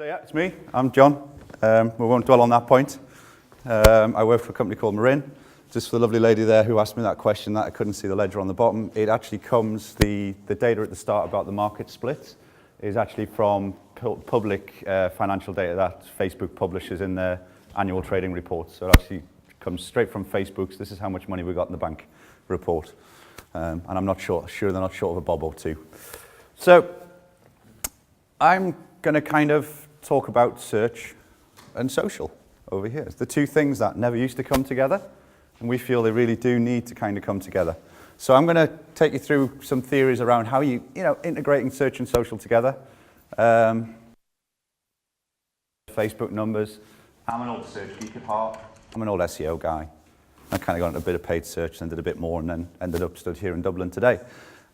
So yeah, it's me. I'm John. We won't dwell on that point. I work for a company called Marin. Just for the lovely lady there who asked me that question that I couldn't see the ledger on the bottom. It actually comes, the data at the start about the market splits is actually from public financial data that Facebook publishes in their annual trading reports. So it actually comes straight from Facebook's "this is how much money we got in the bank" report. And I'm not sure they're not short of a bob or two. So I'm going to kind of talk about search and social over here. It's the two things that never used to come together, and we feel they really do need to kind of come together. So I'm going to take you through some theories around how integrating search and social together. Facebook numbers. I'm an old search geek at heart. I'm an old SEO guy. I kind of got into a bit of paid search and did a bit more, and then ended up stood here in Dublin today.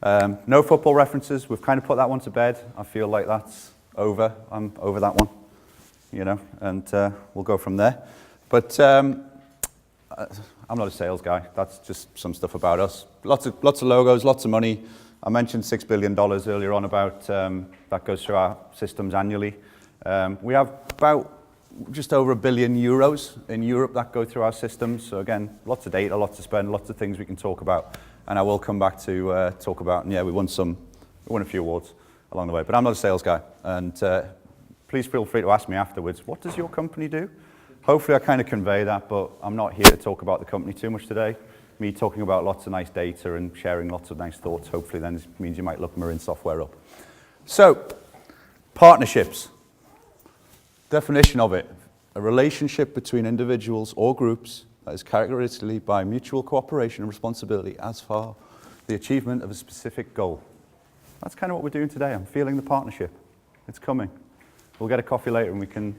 No football references. We've kind of put that one to bed. I feel like that's over. I'm over that one, and we'll go from there. But I'm not a sales guy. That's just some stuff about us. Lots of logos, lots of money. I mentioned $6 billion earlier on about that goes through our systems annually. We have about just over €1 billion in Europe that go through our systems. So again, lots of data, lots to spend, lots of things we can talk about. And I will come back to talk about, and yeah, we won a few awards along the way. But I'm not a sales guy. And please feel free to ask me afterwards, what does your company do? Hopefully I kind of convey that, but I'm not here to talk about the company too much today. Me talking about lots of nice data and sharing lots of nice thoughts, hopefully then means you might look Marin software up. So, partnerships. Definition of it: a relationship between individuals or groups that is characteristically by mutual cooperation and responsibility as for the achievement of a specific goal. That's kind of what we're doing today. I'm feeling the partnership. It's coming. We'll get a coffee later and we can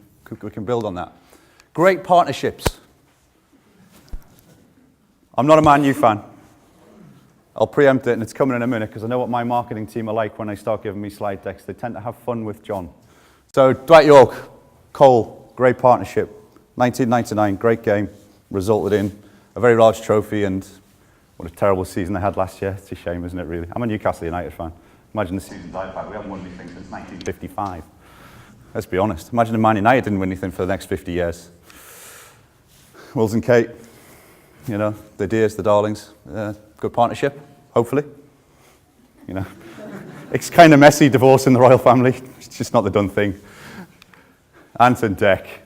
build on that. Great partnerships. I'm not a Man U fan. I'll preempt it, and it's coming in a minute because I know what my marketing team are like when they start giving me slide decks. They tend to have fun with John. So Dwight York, Cole, great partnership. 1999, great game. Resulted in a very large trophy, and what a terrible season they had last year. It's a shame, isn't it, really? I'm a Newcastle United fan. Imagine the season's iPad. We haven't won anything since 1955. Let's be honest. Imagine if Man United didn't win anything for the next 50 years. Wills and Kate, the dears, the darlings. Good partnership, hopefully. It's kind of messy, divorce in the royal family. It's just not the done thing. Anton Deck.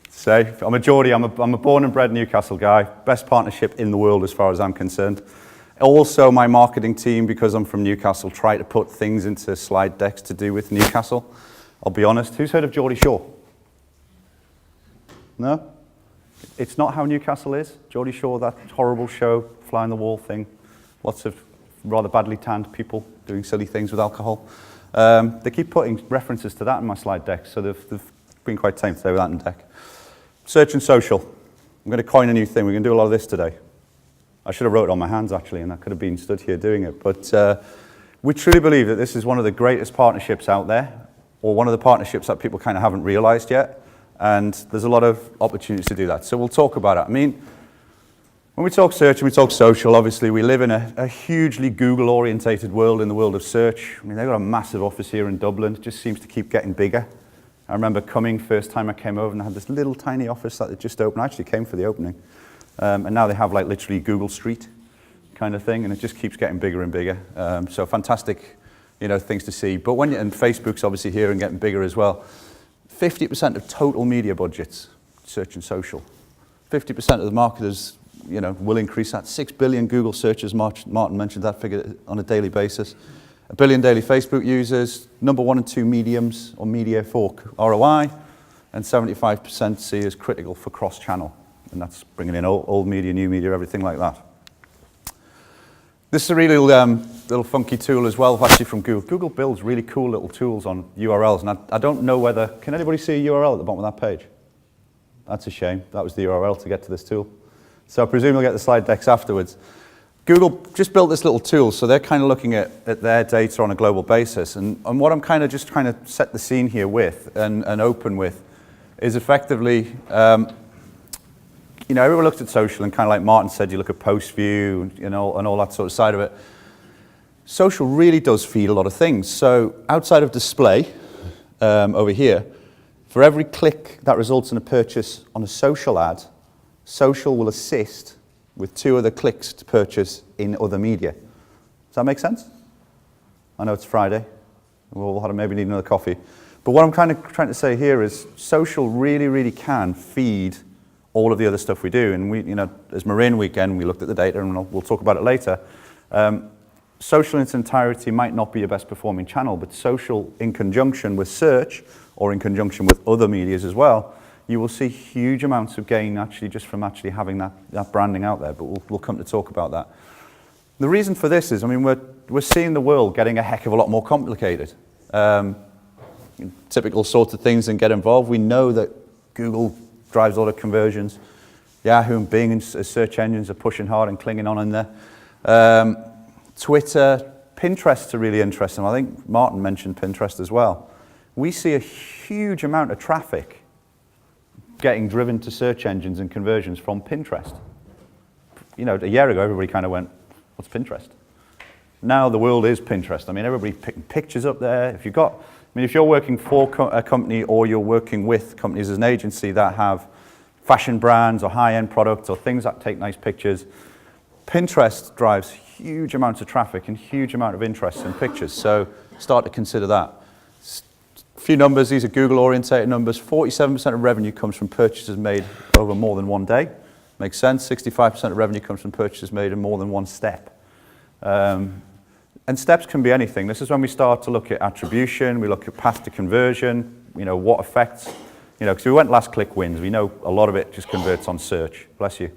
Say, I'm a Geordie, I'm a born and bred Newcastle guy. Best partnership in the world as far as I'm concerned. Also, my marketing team, because I'm from Newcastle, try to put things into slide decks to do with Newcastle. I'll be honest, who's heard of Geordie Shore? No? It's not how Newcastle is. Geordie Shore, that horrible show, fly on the wall thing. Lots of rather badly tanned people doing silly things with alcohol. They keep putting references to that in my slide deck, so they've been quite tame today with that in deck. Search and social. I'm going to coin a new thing. We're going to do a lot of this today. I should have wrote it on my hands, actually, and I could have been stood here doing it. But we truly believe that this is one of the greatest partnerships out there, or one of the partnerships that people kind of haven't realized yet. And there's a lot of opportunities to do that. So we'll talk about it. I mean, when we talk search and we talk social, obviously we live in a hugely Google-orientated world, in the world of search. I mean, they've got a massive office here in Dublin. It just seems to keep getting bigger. I remember coming first time I came over and they had this little tiny office that had just opened. I actually came for the opening. And now they have like literally Google Street kind of thing, and it just keeps getting bigger and bigger. So fantastic, things to see. But and Facebook's obviously here and getting bigger as well. 50% of total media budgets, search and social. 50% of the marketers, will increase that. 6 billion Google searches, Martin mentioned that figure, on a daily basis. 1 billion daily Facebook users, number 1 and 2 mediums or media for ROI, and 75% see as critical for cross-channel. And that's bringing in old media, new media, everything like that. This is a really little funky tool as well, actually from Google. Google builds really cool little tools on URLs, and I don't know whether, can anybody see a URL at the bottom of that page? That's a shame. That was the URL to get to this tool. So I presume we'll get the slide decks afterwards. Google just built this little tool, so they're kind of looking at their data on a global basis. And what I'm kind of just trying to set the scene here with and open with is effectively, everyone looks at social, and kind of like Martin said, you look at post view and all that sort of side of it. Social really does feed a lot of things. So outside of display over here, For every click that results in a purchase on a social ad, social will assist with 2 other clicks to purchase in other media. Does that make sense? I know it's Friday. We'll maybe need another coffee. But what I'm trying to say here is social really, really can feed all of the other stuff we do. And we, as Marin weekend, we looked at the data, and we'll talk about it later. Social in its entirety might not be your best performing channel, but social in conjunction with search, or in conjunction with other medias as well, you will see huge amounts of gain actually just from actually having that branding out there. But we'll come to talk about that. The reason for this is, we're seeing the world getting a heck of a lot more complicated. Typical sorts of things and get involved. We know that Google drives a lot of conversions. Yahoo and Bing as search engines are pushing hard and clinging on in there. Twitter, Pinterest are really interesting. I think Martin mentioned Pinterest as well. We see a huge amount of traffic getting driven to search engines and conversions from Pinterest. A year ago, everybody kind of went, what's Pinterest? Now the world is Pinterest. Everybody's picking pictures up there. If you're working for a company, or you're working with companies as an agency that have fashion brands or high-end products or things that take nice pictures, Pinterest drives huge amounts of traffic and huge amount of interest in pictures. So start to consider that. A few numbers, these are Google-orientated numbers. 47% of revenue comes from purchases made over more than one day. Makes sense. 65% of revenue comes from purchases made in more than one step. And steps can be anything. This is when we start to look at attribution, we look at path to conversion, what affects, because we went last click wins. We know a lot of it just converts on search. Bless you.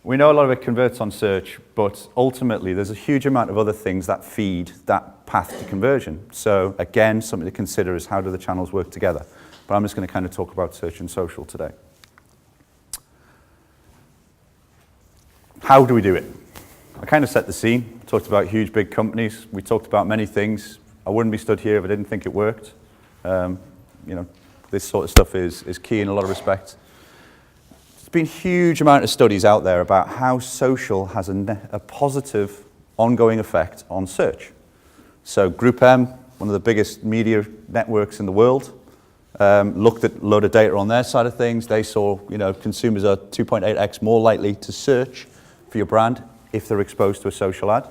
We know a lot of it converts on search, but ultimately there's a huge amount of other things that feed that path to conversion. So again, something to consider is how do the channels work together. But I'm just going to kind of talk about search and social today. How do we do it? I kind of set the scene, talked about huge big companies. We talked about many things. I wouldn't be stood here if I didn't think it worked. This sort of stuff is key in a lot of respects. There's been a huge amount of studies out there about how social has a positive ongoing effect on search. So Group M, one of the biggest media networks in the world, looked at a load of data on their side of things. They saw, consumers are 2.8x more likely to search for your brand if they're exposed to a social ad.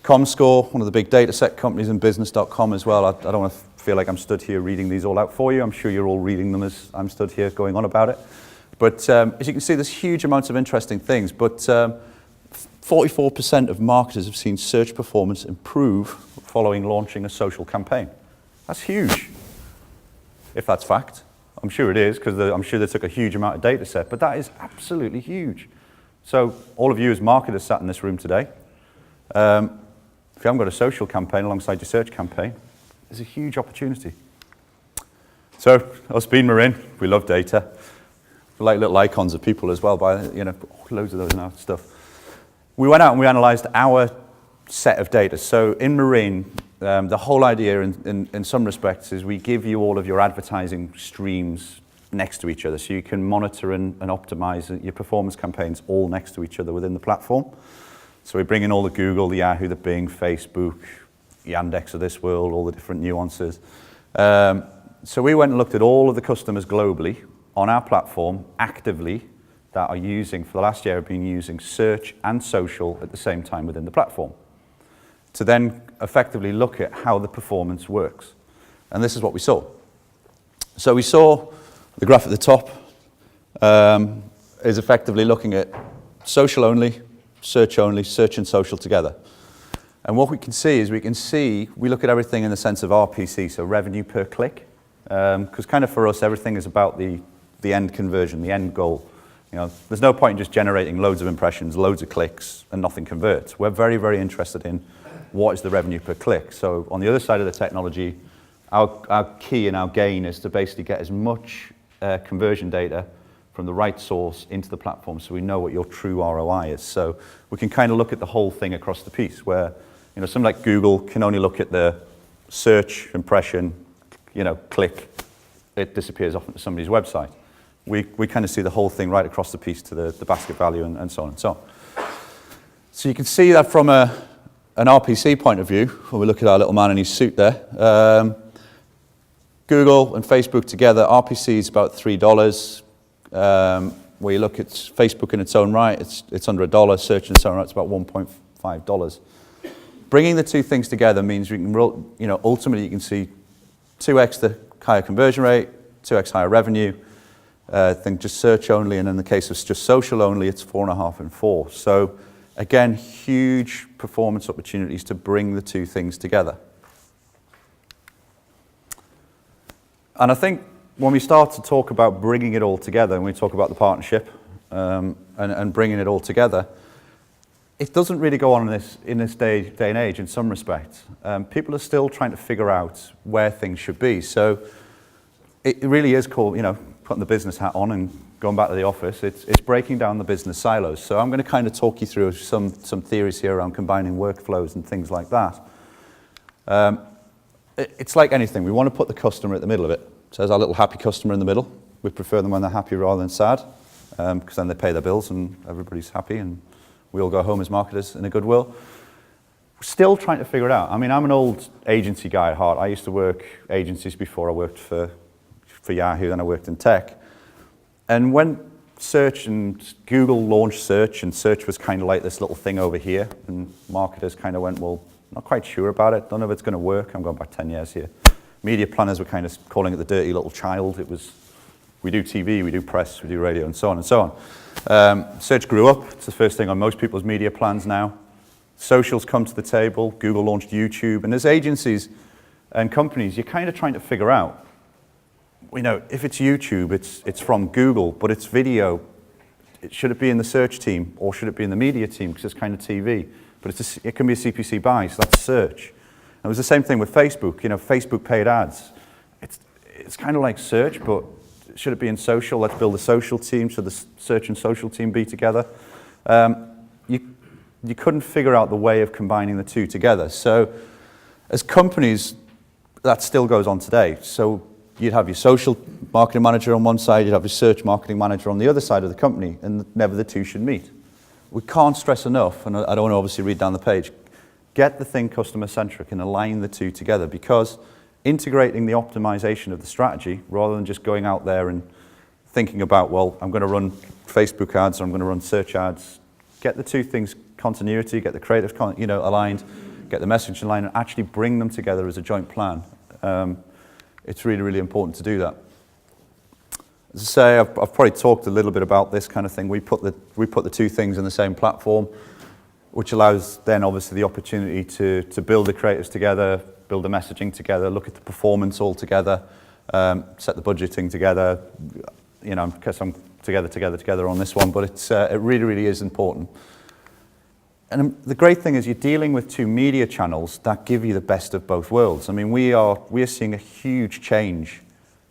Comscore, one of the big data set companies, and business.com as well. I don't want to feel like I'm stood here reading these all out for you. I'm sure you're all reading them as I'm stood here going on about it. But as you can see, there's huge amounts of interesting things. But 44% of marketers have seen search performance improve following launching a social campaign. That's huge, if that's fact. I'm sure it is, because I'm sure they took a huge amount of data set, but that is absolutely huge. So all of you as marketers sat in this room today, if you haven't got a social campaign alongside your search campaign, there's a huge opportunity. So us being Marin, we love data. We like little icons of people as well, loads of those in our stuff. We went out and we analysed our set of data. So in Marin, the whole idea in some respects is we give you all of your advertising streams next to each other, so you can monitor and optimize your performance campaigns all next to each other within the platform. So we bring in all the Google, the Yahoo, the Bing, Facebook, Yandex of this world, all the different nuances. So we went and looked at all of the customers globally on our platform actively that are using, for the last year, have been using search and social at the same time within the platform, to then effectively look at how the performance works. And this is what we saw. So we saw the graph at the top is effectively looking at social only, search and social together. And what we can see is we look at everything in the sense of RPC, so revenue per click, because kind of for us, everything is about the end conversion, the end goal. There's no point in just generating loads of impressions, loads of clicks, and nothing converts. We're very, very interested in what is the revenue per click. So on the other side of the technology, our key and our gain is to basically get as much conversion data from the right source into the platform so we know what your true ROI is. So we can kind of look at the whole thing across the piece, where something like Google can only look at the search, impression, click, it disappears off into somebody's website. We kind of see the whole thing right across the piece to the basket value and so on and so on. So you can see that from an RPC point of view, when we look at our little man in his suit there, Google and Facebook together, RPC is about $3. Where you look at Facebook in its own right, it's under $1. Search in its own right, it's about $1.5. Bringing the two things together means we can, ultimately you can see 2x the higher conversion rate, 2x higher revenue, than just search only, and in the case of just social only, it's 4.5 and 4. So again, huge performance opportunities to bring the two things together. And I think when we start to talk about bringing it all together, and we talk about the partnership and bringing it all together, it doesn't really go on in this day and age in some respects. People are still trying to figure out where things should be. So it really is called, putting the business hat on and going back to the office. It's breaking down the business silos. So I'm going to kind of talk you through some theories here around combining workflows and things like that. It's like anything. We want to put the customer at the middle of it. So there's our little happy customer in the middle. We prefer them when they're happy rather than sad, because then they pay their bills and everybody's happy and we all go home as marketers in a goodwill. We're still trying to figure it out. I mean, I'm an old agency guy at heart. I used to work agencies before I worked for Yahoo, then I worked in tech. And when search and Google launched search, and search was kind of like this little thing over here, and marketers kind of went, well, not quite sure about it, don't know if it's going to work. I'm going back 10 years here. Media planners were kind of calling it the dirty little child. It was, we do TV, we do press, we do radio, and so on and so on. Search grew up. It's the first thing on most people's media plans now. Socials come to the table. Google launched YouTube. And as agencies and companies, you're kind of trying to figure out, if it's YouTube, it's from Google, but it's video. Should it be in the search team or should it be in the media team because it's kind of TV? But it can be a CPC buy, so that's search. And it was the same thing with Facebook. Facebook paid ads. It's kind of like search, but should it be in social? Let's build a social team. Should the search and social team be together? You couldn't figure out the way of combining the two together. So as companies, that still goes on today. So you'd have your social marketing manager on one side, you'd have your search marketing manager on the other side of the company, and never the two should meet. We can't stress enough, and I don't want to obviously read down the page, get the thing customer-centric and align the two together, because integrating the optimization of the strategy, rather than just going out there and thinking about, well, I'm going to run Facebook ads or I'm going to run search ads, get the two things continuity, get the creative aligned, get the message aligned, and actually bring them together as a joint plan. It's really, really important to do that. As I say, I've probably talked a little bit about this kind of thing. We put the two things in the same platform, which allows then obviously the opportunity to build the creatives together, build the messaging together, look at the performance all together, set the budgeting together. Because I'm together on this one, but it really, really is important. And the great thing is you're dealing with two media channels that give you the best of both worlds. I mean, we are seeing a huge change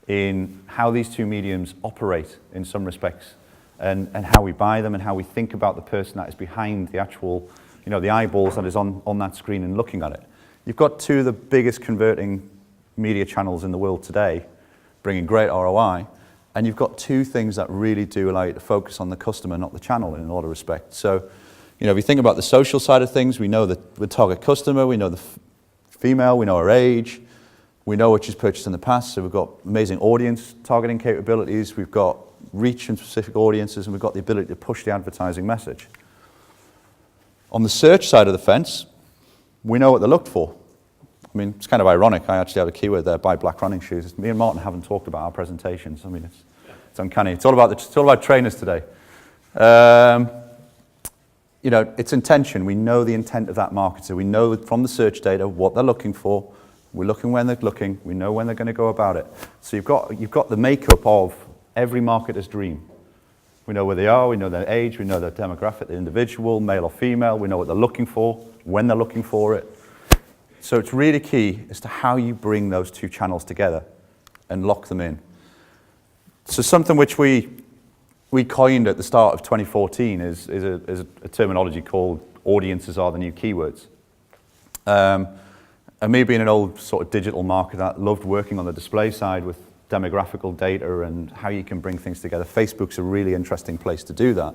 in how these two mediums operate in some respects, and how we buy them and how we think about the person that is behind the actual, the eyeballs that is on that screen and looking at it. You've got two of the biggest converting media channels in the world today, bringing great ROI, and you've got two things that really do allow you to focus on the customer, not the channel, in a lot of respects. So, if you think about the social side of things, we know the target customer, we know the female, we know her age, we know what she's purchased in the past, so we've got amazing audience targeting capabilities, we've got reach in specific audiences, and we've got the ability to push the advertising message. On the search side of the fence, we know what they're looked for. I mean, it's kind of ironic, I actually have a keyword there, buy black running shoes. Me and Martin haven't talked about our presentations. I mean, it's uncanny. It's all about trainers today. It's intention. We know the intent of that marketer. We know from the search data what they're looking for. We're looking when they're looking. We know when they're going to go about it. So you've got the makeup of every marketer's dream. We know where they are. We know their age. We know their demographic, the individual, male or female. We know what they're looking for, when they're looking for it. So it's really key as to how you bring those two channels together and lock them in. So something which we coined at the start of 2014 is a terminology called audiences are the new keywords. And me being an old sort of digital marketer that loved working on the display side with demographical data and how you can bring things together, Facebook's a really interesting place to do that.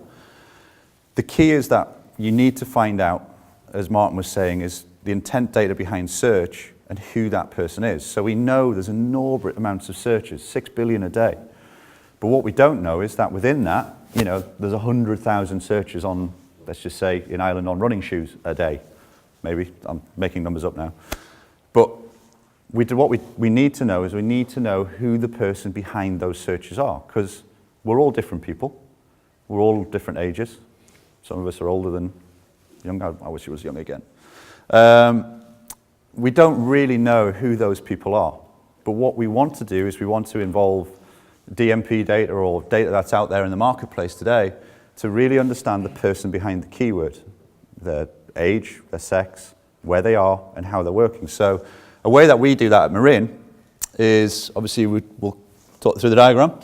The key is that you need to find out, as Martin was saying, is the intent data behind search and who that person is. So we know there's enormous amounts of searches, 6 billion a day. But what we don't know is that within that, there's 100,000 searches on, let's just say, in Ireland on running shoes a day. Maybe, I'm making numbers up now. But what we need to know is we need to know who the person behind those searches are, because we're all different people. We're all different ages. Some of us are older than young. I wish it was young again. We don't really know who those people are. But what we want to do is we want to involve DMP data or data that's out there in the marketplace today to really understand the person behind the keyword, their age, their sex, where they are, and how they're working. So a way that we do that at Marin is, obviously, we'll talk through the diagram.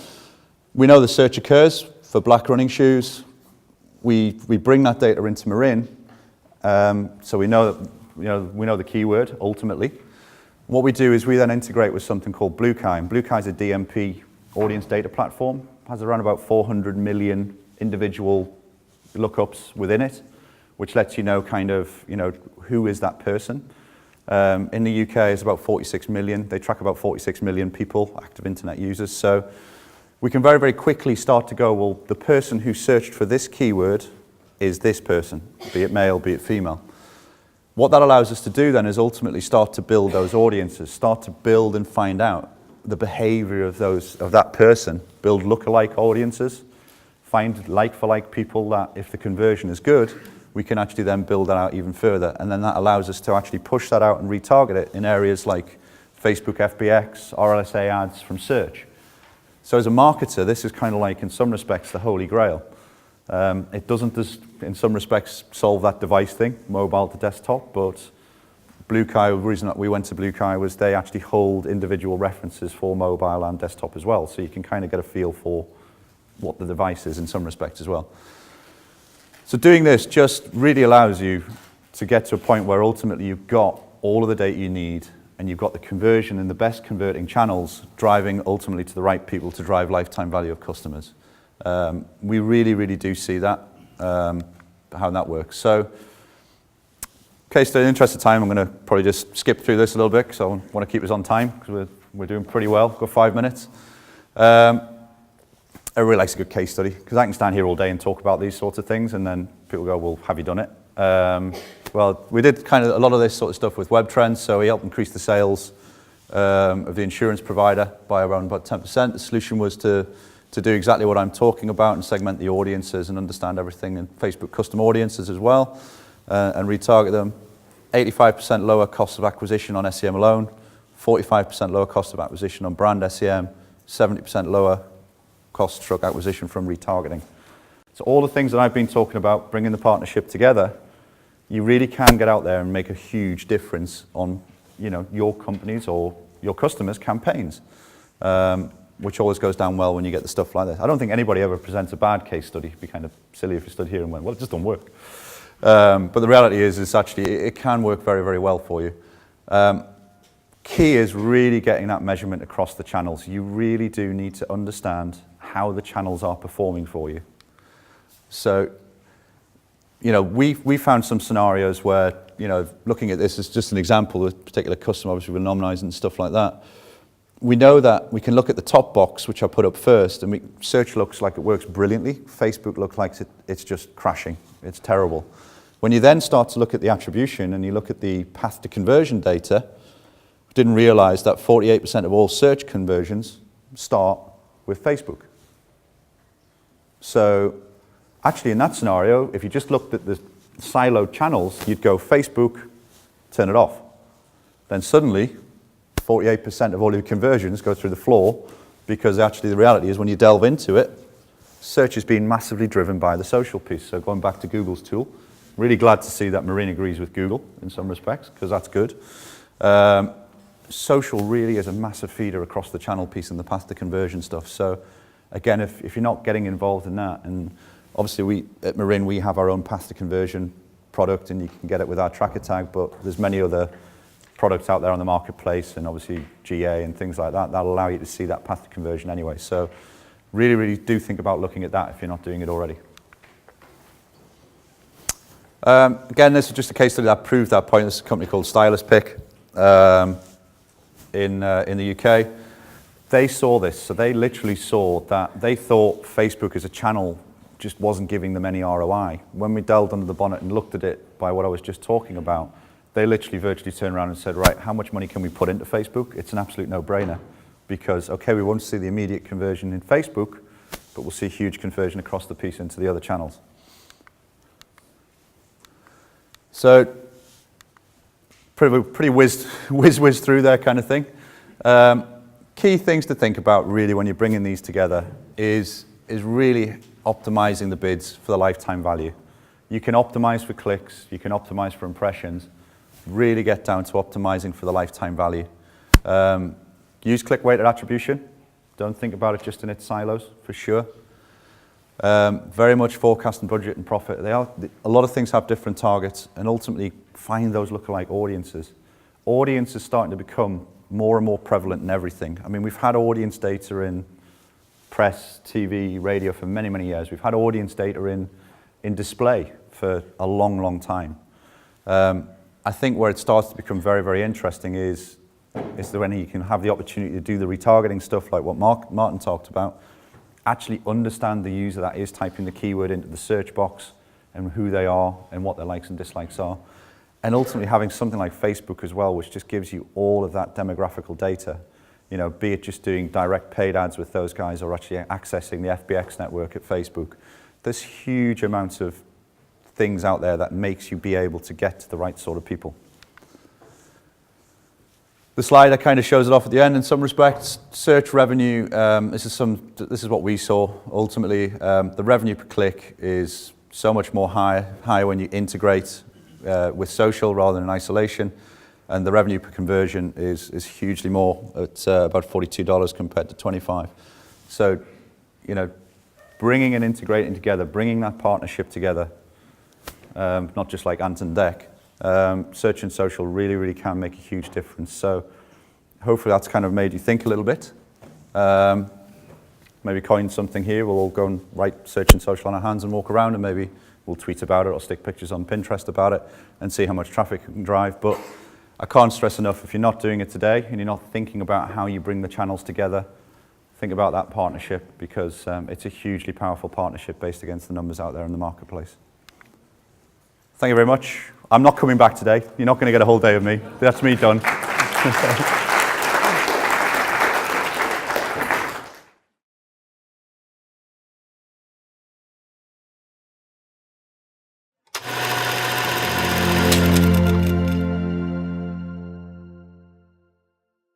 We know the search occurs for black running shoes. We bring that data into Marin, so we know the keyword ultimately. What we do is we then integrate with something called Bluekai. And Bluekai is a DMP audience data platform. Has around about 400 million individual lookups within it, which lets you know who is that person. In the UK, it's about 46 million. They track about 46 million people, active internet users. So we can very, very quickly start to go, well, the person who searched for this keyword is this person, be it male, be it female. What that allows us to do then is ultimately start to build those audiences, start to build and find out the behavior of that person, build lookalike audiences, find like-for-like people that if the conversion is good, we can actually then build that out even further. And then that allows us to actually push that out and retarget it in areas like Facebook FBX, RLSA ads from search. So as a marketer, this is kind of like, in some respects, the holy grail. It doesn't just, in some respects, solve that device thing, mobile to desktop, but Bluekai, the reason that we went to Bluekai was they actually hold individual references for mobile and desktop as well, so you can kind of get a feel for what the device is in some respects as well. So doing this just really allows you to get to a point where ultimately you've got all of the data you need and you've got the conversion and the best converting channels driving ultimately to the right people to drive lifetime value of customers. We really, really do see that, how that works. So, case study, in the interest of time, I'm going to probably just skip through this a little bit because I want to keep us on time because we're doing pretty well. Got 5 minutes. Everybody likes a good case study because I can stand here all day and talk about these sorts of things and then people go, well, have you done it? Well, we did kind of a lot of this sort of stuff with Web Trends, so we helped increase the sales of the insurance provider by around about 10%. The solution was to do exactly what I'm talking about and segment the audiences and understand everything in Facebook custom audiences as well and retarget them. 85% lower cost of acquisition on SEM alone, 45% lower cost of acquisition on brand SEM, 70% lower cost stroke acquisition from retargeting. So all the things that I've been talking about, bringing the partnership together, you really can get out there and make a huge difference on your company's or your customers' campaigns, which always goes down well when you get the stuff like this. I don't think anybody ever presents a bad case study. It'd be kind of silly if you stood here and went, well, it just don't work. But the reality is actually it can work very, very well for you. Key is really getting that measurement across the channels. You really do need to understand how the channels are performing for you. So, we found some scenarios where, looking at this as just an example, a particular customer, obviously, with anonymizing and stuff like that. We know that we can look at the top box, which I put up first, and search looks like it works brilliantly. Facebook looks like it's just crashing. It's terrible. When you then start to look at the attribution and you look at the path to conversion data, we didn't realize that 48% of all search conversions start with Facebook. So actually in that scenario, if you just looked at the siloed channels, you'd go Facebook, turn it off. Then suddenly 48% of all your conversions go through the floor because actually the reality is when you delve into it, search is being massively driven by the social piece. So going back to Google's tool, really glad to see that Marin agrees with Google in some respects because that's good. Social really is a massive feeder across the channel piece and the path to conversion stuff. So again, if you're not getting involved in that, and obviously at Marin we have our own path to conversion product and you can get it with our tracker tag, but there's many other products out there on the marketplace and obviously GA and things like that that'll allow you to see that path to conversion anyway. So really, really do think about looking at that if you're not doing it already. Again, this is just a case study that proved that point. This is a company called Stylus Pick. in the UK. They saw this, so they literally saw that they thought Facebook as a channel just wasn't giving them any ROI. When we delved under the bonnet and looked at it by what I was just talking about, they literally virtually turned around and said, right, how much money can we put into Facebook? It's an absolute no-brainer because, okay, we won't see the immediate conversion in Facebook, but we'll see huge conversion across the piece into the other channels. So, pretty whiz through there kind of thing. Key things to think about really when you're bringing these together is really optimizing the bids for the lifetime value. You can optimize for clicks, you can optimize for impressions, really get down to optimizing for the lifetime value. Use click-weighted attribution. Don't think about it just in its silos, for sure. Very much forecast and budget and profit. A lot of things have different targets, and ultimately find those lookalike audiences. Audience is starting to become more and more prevalent in everything. I mean, we've had audience data in press, TV, radio for many, many years. We've had audience data in display for a long, long time. I think where it starts to become very, very interesting is when you can have the opportunity to do the retargeting stuff like what Martin talked about, actually understand the user that is typing the keyword into the search box and who they are and what their likes and dislikes are. And ultimately having something like Facebook as well, which just gives you all of that demographical data, you know, be it just doing direct paid ads with those guys or actually accessing the FBX network at Facebook. There's huge amounts of things out there that makes you be able to get to the right sort of people. The slide that kind of shows it off at the end in some respects. Search revenue, this is what we saw ultimately. The revenue per click is so much more higher when you integrate with social rather than in isolation, and the revenue per conversion is hugely more at about $42 compared to $25. So, you know, bringing and integrating together, bringing that partnership together, not just like Ant and Deck, search and social really, really can make a huge difference. So hopefully that's kind of made you think a little bit. Maybe coin something here. We'll all go and write search and social on our hands and walk around, and maybe we'll tweet about it or stick pictures on Pinterest about it and see how much traffic it can drive. But I can't stress enough, if you're not doing it today and you're not thinking about how you bring the channels together, think about that partnership, because it's a hugely powerful partnership based against the numbers out there in the marketplace. Thank you very much. I'm not coming back today. You're not going to get a whole day of me. That's me done.